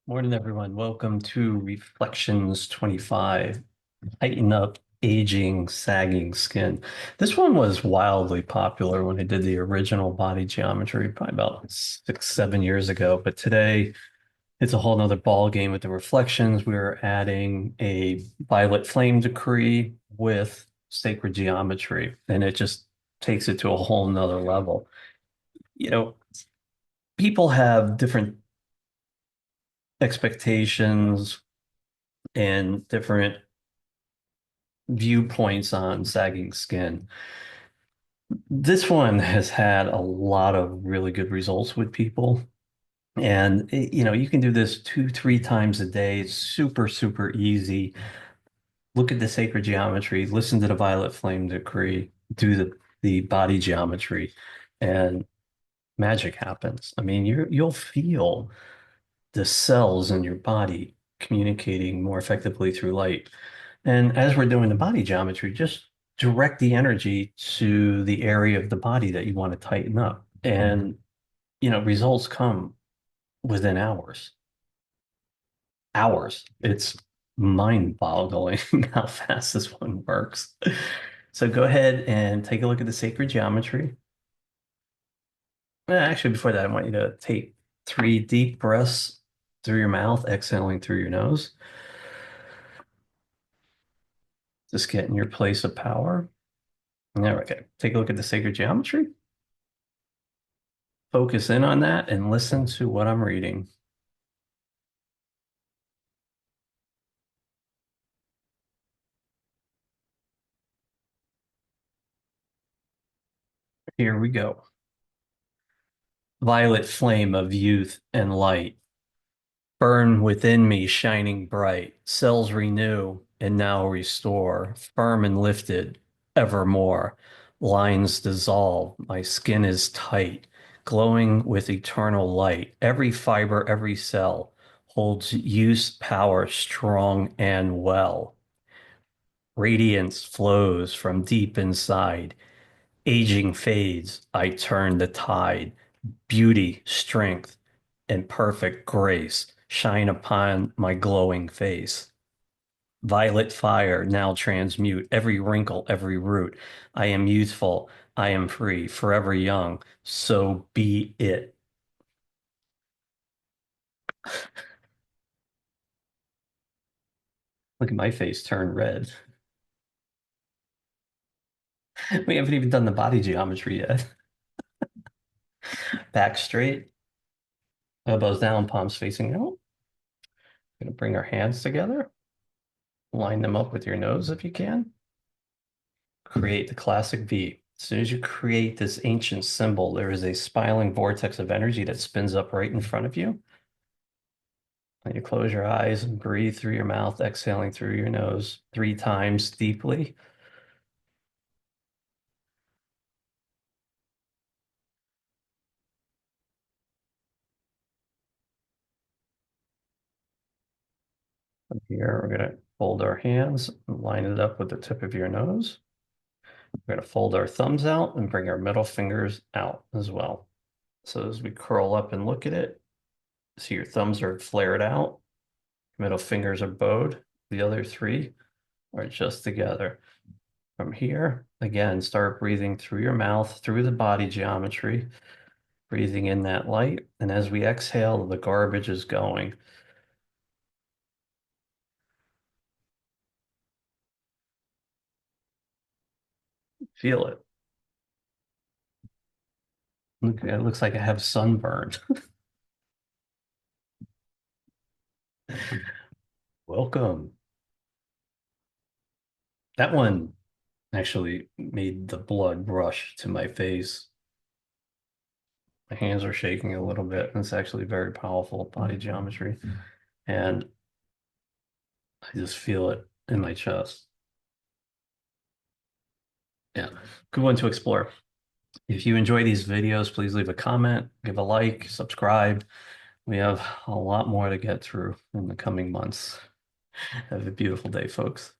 Morning, everyone. Welcome to Reflections 25. Tighten up aging, sagging skin. This one was wildly popular when I did the original body geometry, probably about 6, 7 years ago. But today, it's a whole nother ball game with the reflections. We're adding a violet flame decree with sacred geometry, and it just takes it to a whole nother level. You know, people have different expectations and different viewpoints on sagging skin. This one has had a lot of really good results with people. And you can do this 2, 3 times a day. It's super, super easy. Look at the sacred geometry, listen to the violet flame decree, do the body geometry, and magic happens. I mean, you'll feel the cells in your body communicating more effectively through light. And as we're doing the body geometry, just direct the energy to the area of the body that you want to tighten up. And, results come within hours. Hours. It's mind-boggling how fast this one works. So go ahead and take a look at the sacred geometry. Actually, before that, I want you to take 3 deep breaths through your mouth, exhaling through your nose. Just get in your place of power. Okay. Take a look at the sacred geometry. Focus in on that and listen to what I'm reading. Here we go. Violet flame of youth and light, burn within me, shining bright. Cells renew and now restore, firm and lifted evermore. Lines dissolve, my skin is tight, glowing with eternal light. Every fiber, every cell holds youth's power strong and well. Radiance flows from deep inside. Aging fades, I turn the tide. Beauty, strength, and perfect grace shine upon my glowing face. Violet fire now transmute every wrinkle, every root. I am youthful, I am free, forever young. So be it. Look at my face turn red. We haven't even done the body geometry yet. Back straight, elbows down, palms facing out. Gonna bring our hands together. Line them up with your nose if you can. Create the classic V. As soon as you create this ancient symbol, there is a spiraling vortex of energy that spins up right in front of you. And you close your eyes and breathe through your mouth, exhaling through your nose 3 times deeply. From here, we're going to fold our hands and line it up with the tip of your nose. We're going to fold our thumbs out and bring our middle fingers out as well. So as we curl up and look at it, see your thumbs are flared out, middle fingers are bowed, the other 3 are just together. From here, again, start breathing through your mouth, through the body geometry, breathing in that light. And as we exhale, the garbage is going. Feel it. Look, it looks like I have sunburn. Welcome. That one actually made the blood rush to my face. My hands are shaking a little bit, and it's actually very powerful body geometry. And I just feel it in my chest. Yeah, good one to explore. If you enjoy these videos, please leave a comment, give a like, subscribe. We have a lot more to get through in the coming months. Have a beautiful day, folks.